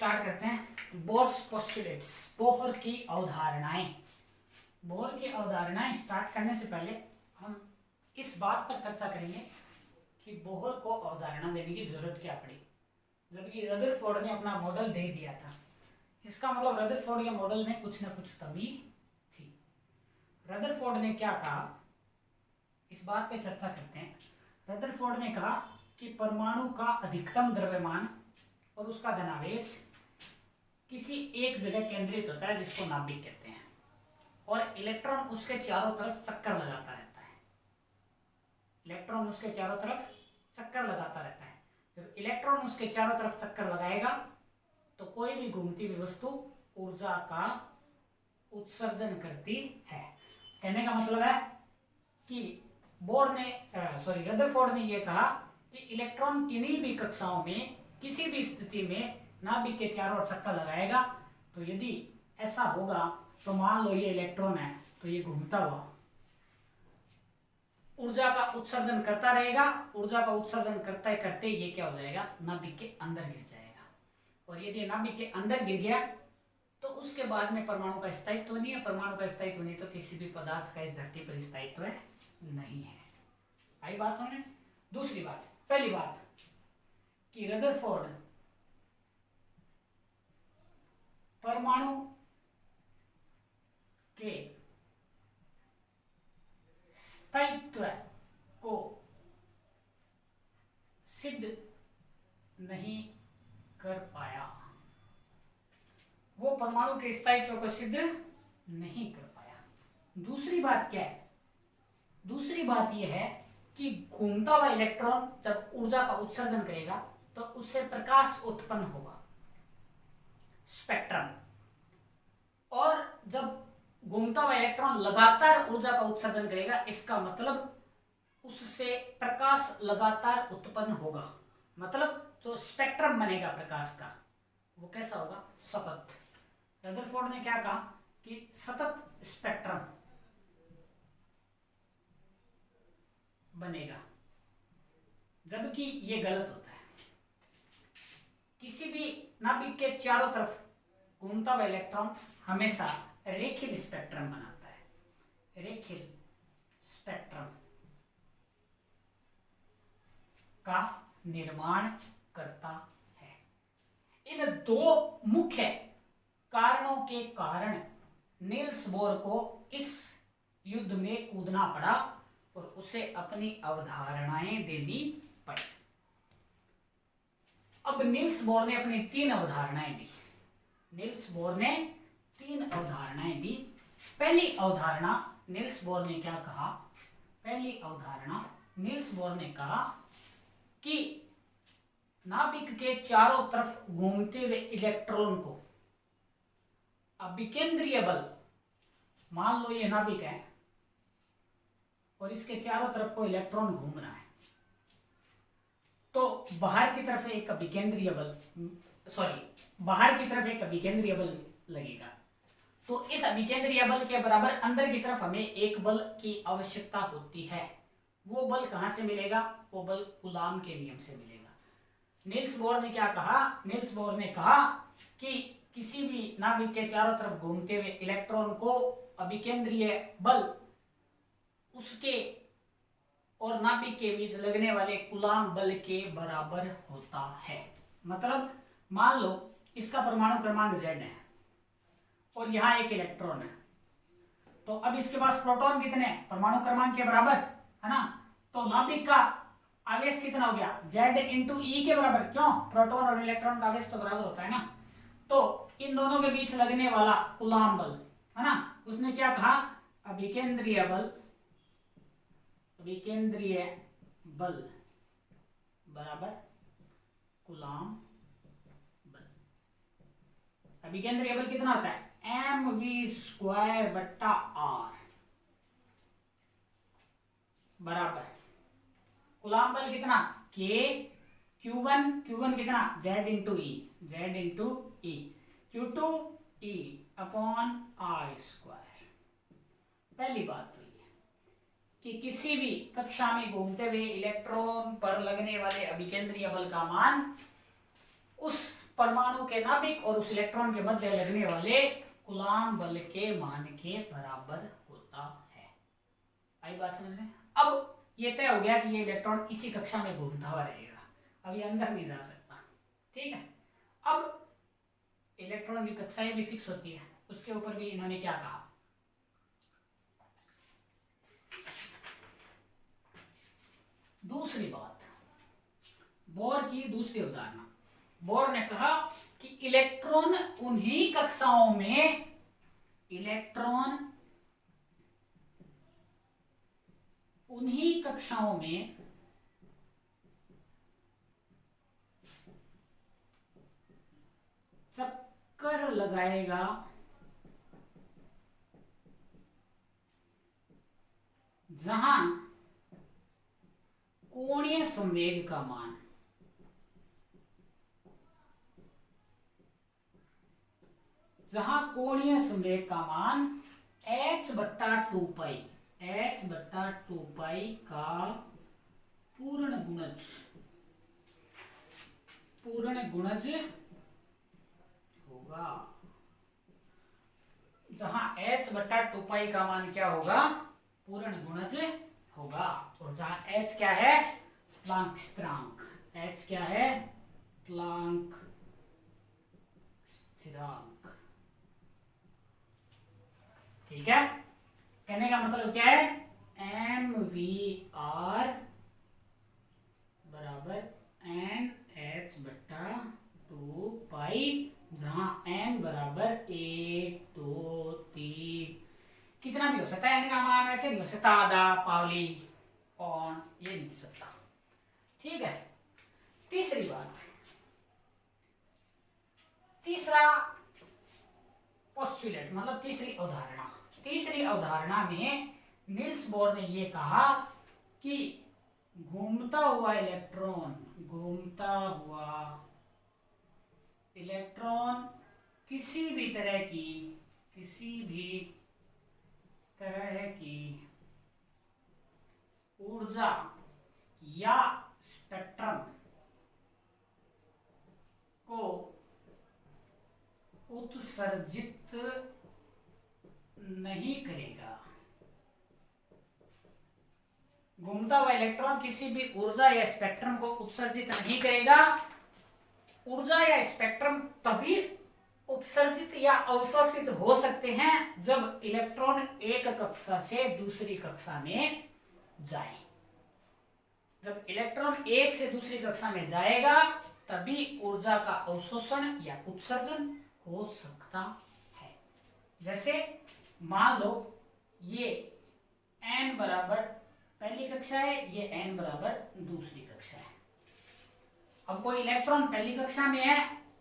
Start करते हैं। Bourse postulates, Bohr की अवधारणाएं। बोहर की अवधारणाएं स्टार्ट करने से पहले हम इस बात पर चर्चा करेंगे कि बोहर को अवधारणा देने की जरूरत क्या पड़ी, जबकि रदरफोर्ड ने अपना मॉडल दे दिया था। इसका मतलब रदरफोर्ड के मॉडल में कुछ न कुछ कमी थी। रदरफोर्ड ने क्या कहा, इस बात पे चर्चा करते हैं। रदरफोर्ड ने कहा कि परमाणु का अधिकतम द्रव्यमान और उसका धनावेश किसी एक जगह केंद्रित होता है जिसको नाभिक कहते हैं, और इलेक्ट्रॉन उसके चारों तरफ चक्कर लगाता रहता है। इलेक्ट्रॉन उसके चारों तरफ चक्कर लगाता रहता है। जब इलेक्ट्रॉन उसके चारों तरफ चक्कर लगाएगा तो कोई भी घूमती हुई वस्तु ऊर्जा का उत्सर्जन करती है। कहने का मतलब है कि रदरफोर्ड ने यह कहा कि इलेक्ट्रॉन किन्हीं भी कक्षाओं में किसी भी स्थिति में नाभिक के चारों ओर चक्कर लगाएगा, तो यदि ऐसा होगा तो मान लो ये इलेक्ट्रॉन है तो ये घूमता हुआ ऊर्जा का उत्सर्जन करता रहेगा। ऊर्जा का उत्सर्जन करते करते ये क्या हो जाएगा, नाभिक के अंदर गिर जाएगा। और यदि नाभिक के अंदर गिर गया तो उसके बाद में परमाणु का स्थायित्व नहीं है। परमाणु का स्थायित्व नहीं तो किसी भी पदार्थ का इस धरती पर स्थायित्व नहीं है। आई बात समझ? दूसरी बात, पहली बात कि रदरफोर्ड परमाणु के स्थायित्व को सिद्ध नहीं कर पाया। वो परमाणु के स्थायित्व को सिद्ध नहीं कर पाया। दूसरी बात क्या है? दूसरी बात यह है कि घूमता हुआ इलेक्ट्रॉन जब ऊर्जा का उत्सर्जन करेगा तो उससे प्रकाश उत्पन्न होगा, स्पेक्ट्रम। और जब घूमता हुआ इलेक्ट्रॉन लगातार ऊर्जा का उत्सर्जन करेगा, इसका मतलब उससे प्रकाश लगातार उत्पन्न होगा। मतलब जो स्पेक्ट्रम बनेगा प्रकाश का वो कैसा होगा, सतत। रदरफोर्ड ने क्या कहा कि सतत स्पेक्ट्रम बनेगा, जबकि ये गलत होता है। किसी भी नाभिक के चारों तरफ घूमता हुआ इलेक्ट्रॉन हमेशा रेखीय स्पेक्ट्रम बनाता है, रेखीय स्पेक्ट्रम का निर्माण करता है। इन दो मुख्य कारणों के कारण नील्स बोर को इस युद्ध में कूदना पड़ा और उसे अपनी अवधारणाएं देनी पड़ी। अब नील्स बोर ने अपनी 3 अवधारणाएं दी। नील्स बोर ने 3 अवधारणाएं दी। पहली अवधारणा नील्स बोर ने क्या कहा? पहली अवधारणा नील्स बोर ने कहा कि नाभिक के चारों तरफ घूमते हुए इलेक्ट्रॉन को अभिकेंद्रीय बल, मान लो ये नाभिक है और इसके चारों तरफ कोई इलेक्ट्रॉन घूम रहा है, तो बाहर की तरफ एक अभिकेंद्रीय बल लगेगा। तो इस अभिकेंद्रीय बल के बराबर अंदर की तरफ हमें एक बल की आवश्यकता होती है। वो बल कहां से मिलेगा? वो बल कूलाम के नियम से मिलेगा। नील्स बोर ने क्या कहा? नील्स बोर ने कहा कि किसी भी नाभिक के चारों तरफ घूमते हुए इलेक्ट्रॉन को अभिकेंद्रीय बल उसके और नाभिक के बीच लगने वाले कूलाम बल के बराबर होता है। मतलब मान लो इसका परमाणु क्रमांक Z है और यहाँ एक इलेक्ट्रॉन है, तो अब इसके पास प्रोटॉन कितने हैं? परमाणु क्रमांक के बराबर है ना। तो नाभिक का आवेश कितना हो गया? Z इंटू E के बराबर। क्यों? प्रोटॉन और इलेक्ट्रॉन का आवेश तो बराबर होता है ना। तो इन दोनों के बीच लगने वाला कूलाम बल है ना, उसने क्या कहा? अभिकेंद्रीय बल बराबर कूलाम बल। अभिकेंद्रीय बल कितना होता है? mv² बट्टा r बराबर कूलाम बल कितना? k q1 कितना? z इंटू ई q2 e अपॉन r²। पहली बात तो ये कि किसी भी कक्षा में घूमते हुए इलेक्ट्रॉन पर लगने वाले अभिकेंद्रीय बल का मान उस परमाणु के नाभिक और उस इलेक्ट्रॉन के मध्य लगने वाले कूलाम बल के मान के बराबर होता है। आई बात समझ में? अब ये तय हो गया कि ये इलेक्ट्रॉन इसी कक्षा में घूमता हुआ रहेगा, अब ये अंदर नहीं जा सकता। ठीक है, अब इलेक्ट्रॉन की कक्षाएं भी फिक्स होती है, उसके ऊपर भी इन्होंने क्या कहा, दूसरी बात, बोर की दूसरी अवधारणा। बोर ने कहा कि इलेक्ट्रॉन उन्हीं कक्षाओं में चक्कर लगाएगा जहां कोणीय संवेग का मान h/2 का पूर्ण गुणज होगा। जहां h/2 का मान क्या होगा, पूर्ण गुणज होगा। और जहां h क्या है, प्लांक स्थिरांक, h क्या है, प्लांक स्थिरांक। ठीक है, कहने का मतलब क्या है, mvr बराबर nh/2 जहां n बराबर 1 2 3 कितना भी हो सकता है, n का मान ऐसे नहीं हो सकता, आधा पावली पौन, ये नहीं हो सकता। ठीक है, तीसरी बात, तीसरा पोस्टुलेट मतलब तीसरी अवधारणा में नील्स बोर ने ये कहा कि घूमता हुआ इलेक्ट्रॉन किसी भी तरह की ऊर्जा या स्पेक्ट्रम को उत्सर्जित नहीं करेगा। घूमता हुआ इलेक्ट्रॉन किसी भी ऊर्जा या स्पेक्ट्रम को उत्सर्जित नहीं करेगा। ऊर्जा या स्पेक्ट्रम तभी उत्सर्जित या अवशोषित हो सकते हैं जब इलेक्ट्रॉन एक कक्षा से दूसरी कक्षा में जाए। जब इलेक्ट्रॉन एक से दूसरी कक्षा में जाएगा तभी ऊर्जा का अवशोषण या उत्सर्जन हो सकता है। जैसे मान लो ये n बराबर पहली कक्षा है, ये n बराबर दूसरी कक्षा है। अब कोई इलेक्ट्रॉन पहली कक्षा में है,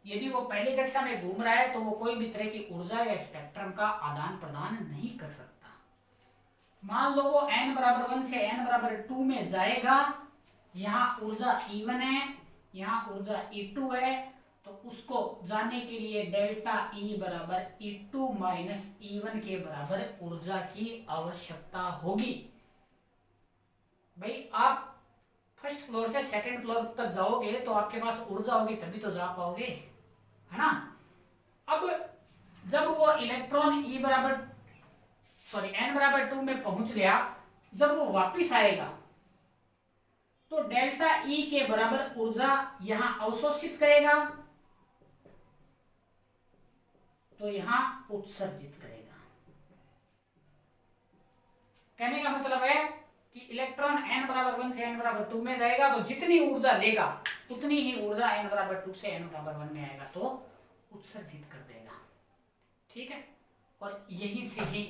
यदि वो पहली कक्षा में घूम रहा है तो वो कोई भी तरह की ऊर्जा या स्पेक्ट्रम का आदान प्रदान नहीं कर सकता। मान लो वो n बराबर 1 से n बराबर 2 में जाएगा, यहाँ ऊर्जा E1 है, यहाँ ऊर्जा E2 है, तो उसको जाने के लिए डेल्टा E बराबर E2 माइनस E1 के बराबर ऊर्जा की आवश्यकता होगी। भाई आप फर्स्ट फ्लोर से सेकंड फ्लोर तक जाओगे तो आपके पास ऊर्जा होगी तभी तो जा पाओगे, है ना। अब जब वो इलेक्ट्रॉन n बराबर 2 में पहुंच गया, जब वो वापिस आएगा तो डेल्टा E के बराबर ऊर्जा यहां अवशोषित करेगा तो यहां उत्सर्जित करेगा। कहने का मतलब है कि इलेक्ट्रॉन n बराबर 1 से n बराबर 2 में जाएगा तो जितनी ऊर्जा लेगा उतनी ही ऊर्जा n बराबर 2 से n बराबर 1 में आएगा तो उत्सर्जित कर देगा। ठीक है, और यहीं से ही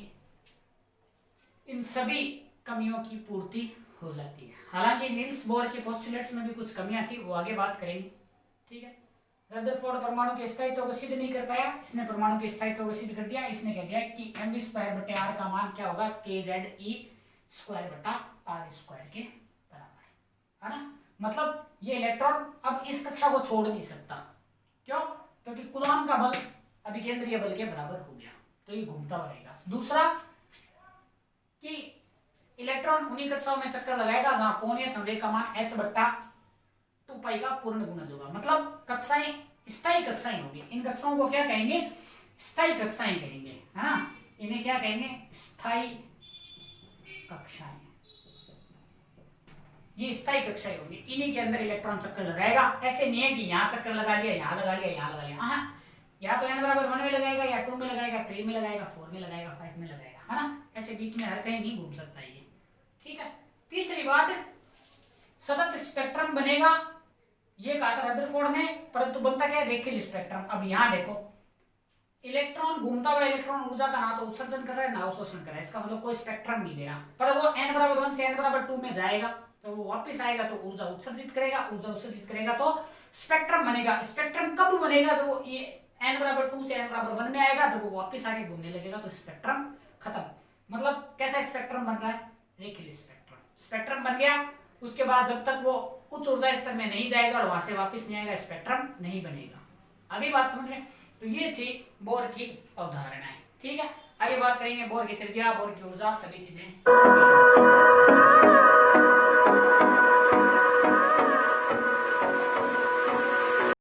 इन सभी कमियों की पूर्ति हो जाती है। हालांकि नील्स बोर के पोस्टुलेट्स में भी कुछ कमियां थी, वो आगे बात करेंगे। ठीक है, रदरफोर्ड परमाणु के स्थायित्व को सिद्ध नहीं कर पाया, इसने परमाणु के स्थायित्व को सिद्ध कर दिया। इसने कह दिया कि mv²/r का मान क्या होगा, kZe² बटा r² के बराबर है ना। मतलब ये इलेक्ट्रॉन अब इस कक्षा को छोड़ नहीं सकता। क्यों? क्योंकि कूलॉम का बल अभिकेंद्रीय बल के बराबर हो गया, तो ये घूमता रहेगा। दूसरा कि इलेक्ट्रॉन उन्हीं कक्षाओं में चक्कर लगाएगा जहां कोणीय संवेग का मान h/2 का पूर्ण गुणज होगा। मतलब कक्षाएं स्थायी कक्षाएं होगी। इन कक्षाओं को क्या कहेंगे? स्थायी कक्षाएं कहेंगे, है ना। इन्हें क्या कहेंगे? स्थायी कक्षाएं। ये स्थायी कक्षाएं होगी, इन्हीं के अंदर इलेक्ट्रॉन चक्कर लगाएगा। ऐसे नहीं है कि यहाँ चक्कर लगा लिया, यहाँ लगा लिया, यहाँ लगा लिया। हाँ, या तो n बराबर 1 में लगाएगा, या 2 में लगाएगा, 3 में लगाएगा, 4 में लगाएगा, 5 में लगाएगा, है ना। ऐसे बीच में हर कहीं नहीं घूम सकता ये, ठीक है। तीसरी बात, सतत स्पेक्ट्रम बनेगा, ये कहा था रदरफोर्ड ने, परंतु बनता क्या है? रेखीय स्पेक्ट्रम। अब यहाँ देखो, इलेक्ट्रॉन घूमता हुआ इलेक्ट्रॉन ऊर्जा का ना तो उत्सर्जन कर रहा है ना अवशोषण कर रहा है, इसका मतलब कोई स्पेक्ट्रम नहीं दे रहा। पर वो n बराबर 1 से n बराबर 2 में जाएगा तो वो वापस आएगा तो ऊर्जा उत्सर्जित करेगा, ऊर्जा उत्सर्जित करेगा तो स्पेक्ट्रम बनेगा। स्पेक्ट्रम कब बनेगा? जब वो ये n बराबर 2 से n बराबर 1 में आएगा, जब वो वापस आगे घूमने लगेगा तो स्पेक्ट्रम खत्म। मतलब कैसा स्पेक्ट्रम बन रहा है? रेखीय स्पेक्ट्रम। स्पेक्ट्रम बन गया, उसके बाद जब तक वो उच्च ऊर्जा स्तर में नहीं जाएगा और वहां से वापस नहीं आएगा, स्पेक्ट्रम नहीं बनेगा। अगली बात समझ में? तो ये थी बोर की अवधारणाएं, ठीक है। आगे बात करेंगे बोर की त्रिज्या, बोर की ऊर्जा, सभी चीजें।